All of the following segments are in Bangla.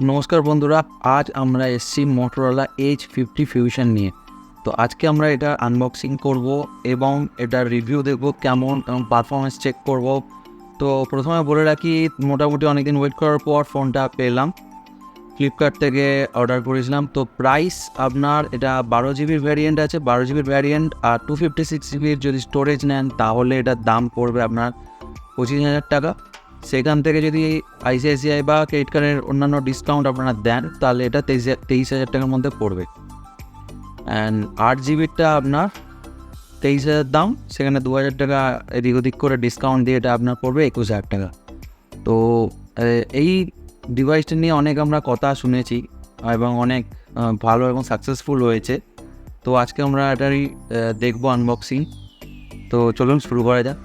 নমস্কার বন্ধুরা, আজ আমরা এসেছি মোটরোলা H50 ফিউশন নিয়ে। তো আজকে আমরা এটা আনবক্সিং করব এবং এটার রিভিউ দেখব কেমন এবং পারফরমেন্স চেক করব। তো প্রথমে বলে রাখি, মোটামুটি অনেকদিন ওয়েট করার পর ফোনটা পেলাম। ফ্লিপকার্ট থেকে অর্ডার করেছিলাম। তো প্রাইস আপনার, এটা 12 জিবির ভ্যারিয়েন্ট আছে, 12 জিবির ভ্যারিয়েন্ট। আর 256 জিবির যদি স্টোরেজ নেন তাহলে এটার দাম পড়বে আপনার 25,000 টাকা। সেখান থেকে যদি আইসিআইসিআই বা ক্রেডিট কার্ডের অন্যান্য ডিসকাউন্ট আপনারা দেন তাহলে এটা 23,000 টাকার মধ্যে পড়বে। অ্যান্ড 8 জিবিরটা আপনার 23,000 দাম, সেখানে 2,000 টাকা এদিক ওদিক করে ডিসকাউন্ট দিয়ে এটা আপনার পড়বে 21,000 টাকা। তো এই ডিভাইসটা নিয়ে অনেক আমরা কথা শুনেছি এবং অনেক ভালো এবং সাকসেসফুল হয়েছে। তো আজকে আমরা এটারই দেখবো আনবক্সিং। তো চলুন শুরু করা যাক।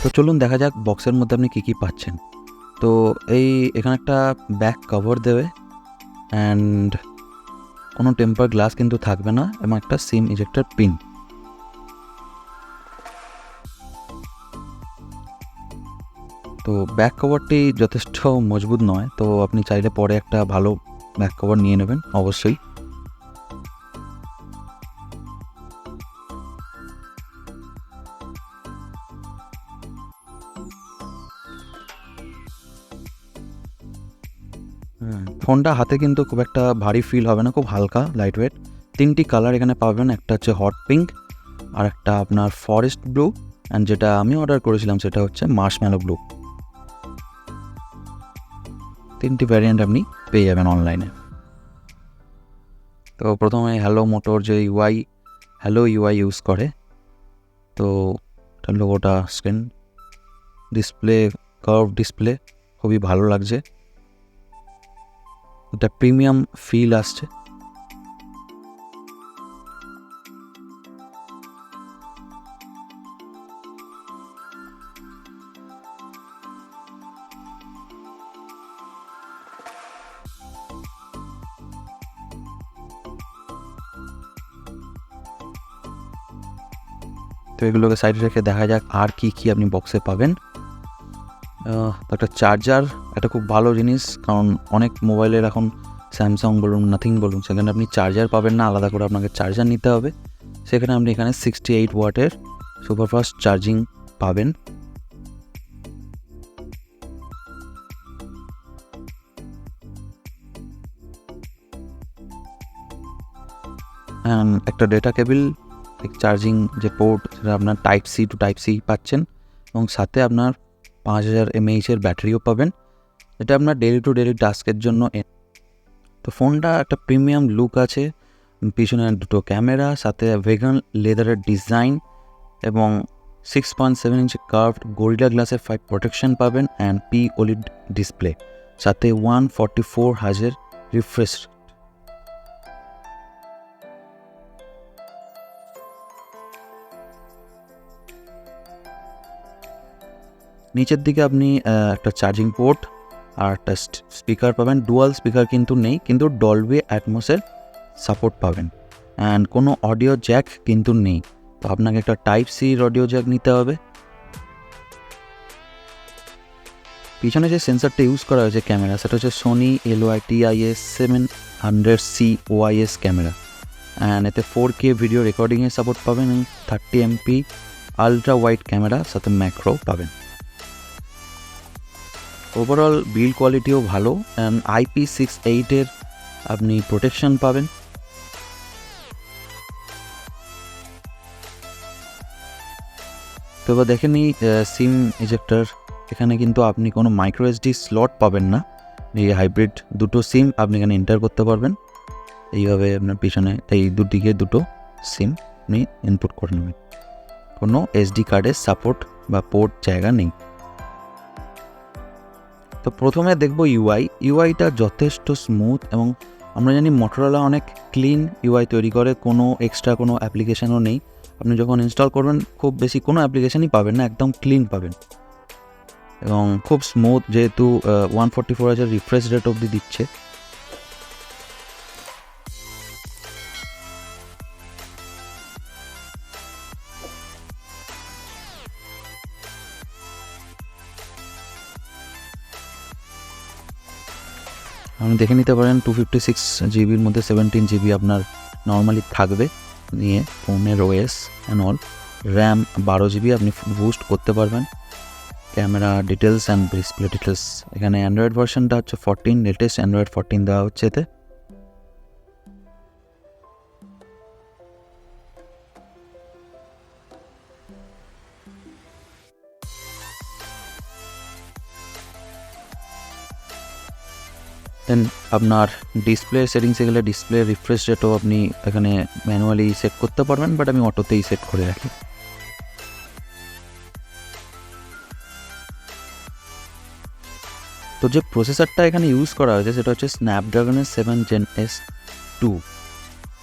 তো চলুন দেখা যাক বক্সের মধ্যে আপনি কী কী পাচ্ছেন। তো এখানে একটা ব্যাক কভার দেবে, অ্যান্ড কোনো টেম্পার গ্লাস কিন্তু থাকবে না, এবং একটা সিম ইজেক্টর পিন। তো ব্যাক কভারটি যথেষ্ট মজবুত নয়, তো আপনি চাইলে পরে একটা ভালো ব্যাক কভার নিয়ে নেবেন অবশ্যই। ফোনটা হাতে কিন্তু খুব একটা ভারী ফিল হবে না, খুব হালকা লাইট ওয়েট। 3টি কালার এখানে পাবেন, একটা হচ্ছে হট পিঙ্ক, আর একটা আপনার ফরেস্ট ব্লু, অ্যান্ড যেটা আমি অর্ডার করেছিলাম সেটা হচ্ছে মার্শম্যালো ব্লু। 3টি ভ্যারিয়েন্ট আপনি পেয়ে যাবেন অনলাইনে। তো প্রথমে হ্যালো মোটর যে হ্যালো ইউআই ইউজ করে, তো এটার লোগোটা, স্ক্রিন ডিসপ্লে, কার্ভ ডিসপ্লে, খুবই ভালো লাগছে। এটা প্রিমিয়াম ফিল আসছে। তো এগুলোকে সাইডে রেখে দেখা যাক আর কি কি আপনি বক্সে পাবেন। একটা চার্জার, একটা খুব ভালো জিনিস, কারণ অনেক মোবাইলের এখন স্যামসাং বলুন, নাথিং বলুন, সেখানে আপনি চার্জার পাবেন না, আলাদা করে আপনাকে চার্জার নিতে হবে। সেখানে আপনি এখানে 68 ওয়াটের সুপারফাস্ট চার্জিং পাবেন। একটা ডেটা কেবল, চার্জিং যে পোর্ট, সেটা আপনার type C to type C পাচ্ছেন, এবং সাথে আপনার 5000 mAh ব্যাটারিও পাবেন, যেটা আপনার ডেলি টু ডেলি টাস্কের জন্য। তো ফোনটা একটা প্রিমিয়াম লুক আছে, পিছনে 2টো ক্যামেরা, সাথে ভেগান লেদারের ডিজাইন, এবং 6.7 ইঞ্চি কার্ভড গরিলা গ্লাসের 5 প্রোটেকশন পাবেন, অ্যান্ড OLED ডিসপ্লে, সাথে 144 হার্জের রিফ্রেশ। নিচের দিকে আপনি একটা চার্জিং পোর্ট আর একটা স্পিকার পাবেন। ডুয়াল স্পিকার কিন্তু নেই, কিন্তু ডলবি অ্যাটমসের সাপোর্ট পাবেন। অ্যান্ড কোনো অডিও জ্যাক কিন্তু নেই, তো আপনাকে একটা টাইপ সির অডিও জ্যাক নিতে হবে। পিছনে যে সেন্সারটা ইউজ করা হয়েছে ক্যামেরা, সেটা হচ্ছে Sony LY-TIS700C OIS camera, and এতে 4K ভিডিও রেকর্ডিংয়ের সাপোর্ট পাবেন, এবং 30 MP আলট্রা ওয়াইড ক্যামেরা, সাথে ম্যাক্রো পাবেন। ওভারঅল বিল্ড কোয়ালিটিও ভালো, অ্যান্ড IP68 আপনি প্রোটেকশন পাবেন। তো এবার দেখে নিই সিম ইজেক্টর। এখানে কিন্তু আপনি কোনো মাইক্রো SD স্লট পাবেন না, এই হাইব্রিড 2টো সিম আপনি এখানে এন্টার করতে পারবেন। এইভাবে আপনার পিছনে এই দুদিকে 2টো সিম আপনি ইনপুট করে নেবেন। কোনো SD কার্ডের সাপোর্ট বা পোর্ট জায়গা নেই। তো প্রথমে দেখব ইউআইটা যথেষ্ট স্মুথ এবং আমরা জানি মোটরোলা অনেক ক্লিন ইউআই তৈরি করে, কোনো এক্সট্রা কোনো অ্যাপ্লিকেশানও নেই। আপনি যখন ইনস্টল করবেন খুব বেশি কোনো অ্যাপ্লিকেশানই পাবেন না, একদম ক্লিন পাবেন এবং খুব স্মুথ, যেহেতু 144 হাজার রিফ্রেশ রেট অবধি দিচ্ছে। আপনি দেখে নিতে পারেন 256 জিবির মধ্যে 17 জিবি আপনার নর্মালি থাকবে নিয়ে, ফোনের OS and all. RAM 12 GB, আপনি বুস্ট করতে পারবেন। Camera details and display details, এখানে অ্যান্ড্রয়েড ভার্সনটা হচ্ছে 14, লেটেস্ট অ্যান্ড্রয়েড 14 দেওয়া হচ্ছে এতে। দেন আপনার ডিসপ্লে সেটিংসে গেলে ডিসপ্লে রিফ্রেশ রেটও আপনি এখানে ম্যানুয়ালি সেট করতে পারবেন, বাট আমি অটোতেই সেট করে রাখি। তো যে প্রসেসরটা এখানে ইউজ করা হয়েছে সেটা হচ্ছে স্ন্যাপড্রাগনের 7 Gen S2।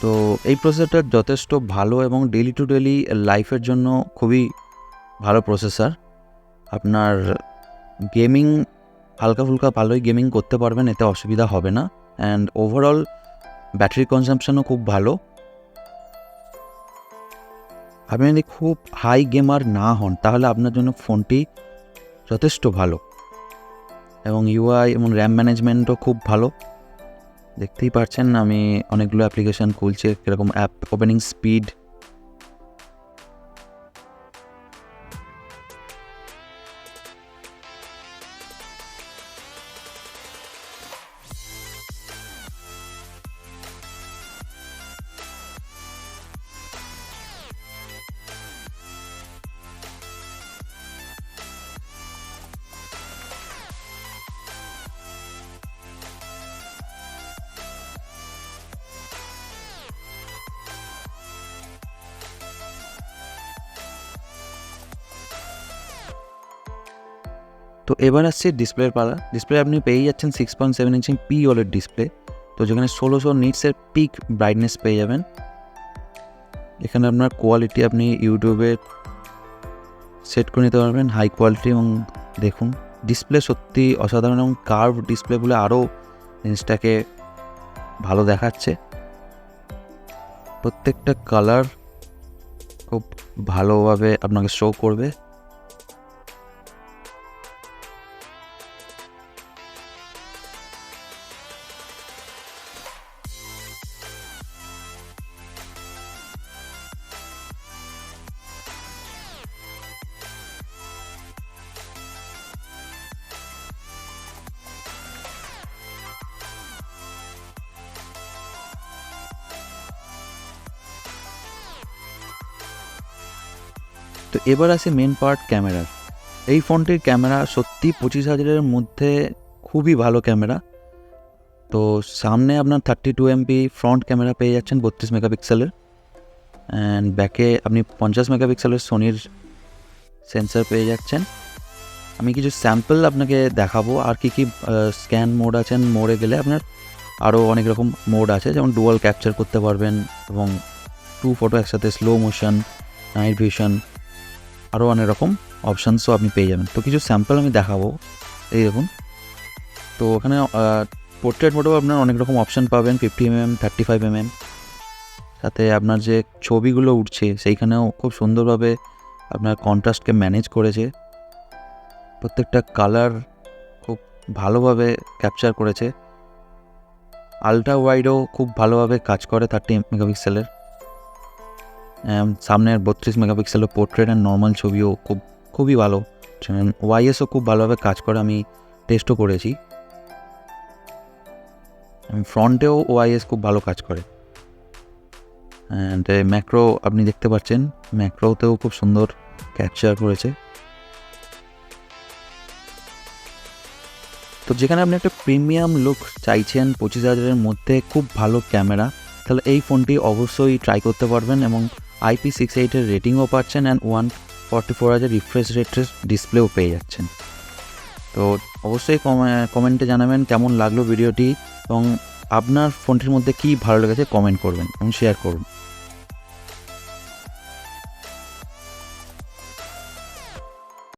তো এই প্রসেসরটা যথেষ্ট ভালো এবং ডেলি টু ডেলি লাইফের জন্য খুবই ভালো প্রসেসর। আপনার গেমিং হালকা ফুলকা ভালোই গেমিং করতে পারবেন, এতে অসুবিধা হবে না। অ্যান্ড ওভারঅল ব্যাটারি কনজাম্পশনও খুব ভালো। আপনি যদি খুব হাই গেমার না হন তাহলে আপনার জন্য ফোনটি যথেষ্ট ভালো, এবং ইউআই এবং র্যাম ম্যানেজমেন্টও খুব ভালো। দেখতেই পাচ্ছেন আমি অনেকগুলো অ্যাপ্লিকেশান খুলছে, কীরকম অ্যাপ ওপেনিং স্পিড। তো এবার আসছে ডিসপ্লের পালা। ডিসপ্লে আপনি পেয়ে যাচ্ছেন 6.7 ইঞ্চি POLED ডিসপ্লে, তো যেখানে 1600 নিটসের পিক ব্রাইটনেস পেয়ে যাবেন। এখানে আপনার কোয়ালিটি আপনি ইউটিউবে সেট করে নিতে পারবেন হাই কোয়ালিটি, এবং দেখুন ডিসপ্লে সত্যি অসাধারণ, এবং কার্ভ ডিসপ্লে বলে আরও জিনিসটাকে ভালো দেখাচ্ছে। প্রত্যেকটা কালার খুব ভালোভাবে আপনাকে শো করবে। তো এবার আসে মেন পার্ট, ক্যামেরার। এই ফোনটির ক্যামেরা সত্যি 25,000-এর মধ্যে খুবই ভালো ক্যামেরা। তো সামনে আপনার 32 MP ফ্রন্ট ক্যামেরা পেয়ে যাচ্ছেন 32 মেগাপিক্সেলের, অ্যান্ড ব্যাকে আপনি 50 মেগাপিক্সেলের সোনির সেন্সার পেয়ে যাচ্ছেন। আমি কিছু স্যাম্পল আপনাকে দেখাবো আর কী কী স্ক্যান মোড আছেন। মোডে গেলে আপনার আরও অনেক রকম মোড আছে, যেমন ডুয়াল ক্যাপচার করতে পারবেন এবং 2 ফটো একসাথে, স্লো মোশন, নাইট ভিশন, আরও অনেক রকম অপশানসও আপনি পেয়ে যাবেন। তো কিছু স্যাম্পল আমি দেখাবো, এই দেখুন। তো ওখানে পোর্ট্রেট মোডেও আপনার অনেক রকম অপশান পাবেন, 50mm, 35mm। সাথে আপনার যে ছবিগুলো উঠছে সেইখানেও খুব সুন্দরভাবে আপনার কন্ট্রাস্টকে ম্যানেজ করেছে, প্রত্যেকটা কালার খুব ভালোভাবে ক্যাপচার করেছে। আলট্রা ওয়াইডও খুব ভালোভাবে কাজ করে 30 মেগাপিক্সেলের। সামনের 32 মেগাপিক্সেলের পোর্ট্রেট অ্যান্ড নর্মাল ছবিও খুবই ভালো। ওয়াইএসও খুব ভালোভাবে কাজ করে, আমি টেস্টও করেছি। ফ্রন্টেও ওয়াইএস খুব ভালো কাজ করে। অ্যান্ড ম্যাক্রো আপনি দেখতে পাচ্ছেন, ম্যাক্রোতেও খুব সুন্দর ক্যাপচার করেছে। তো যেখানে আপনি একটা প্রিমিয়াম লুক চাইছেন 25,000-এর মধ্যে, খুব ভালো ক্যামেরা, তাহলে এই ফোনটি অবশ্যই ট্রাই করতে পারবেন। এবং IP68-এর রেটিংও পাচ্ছেন, অ্যান্ড 144,000 রিফ্রেশ রেটের ডিসপ্লেও পেয়ে যাচ্ছেন। তো অবশ্যই কমেন্টে জানাবেন কেমন লাগলো ভিডিওটি, এবং আপনার ফোনটির মধ্যে কী ভালো লেগেছে কমেন্ট করবেন এবং শেয়ার করুন।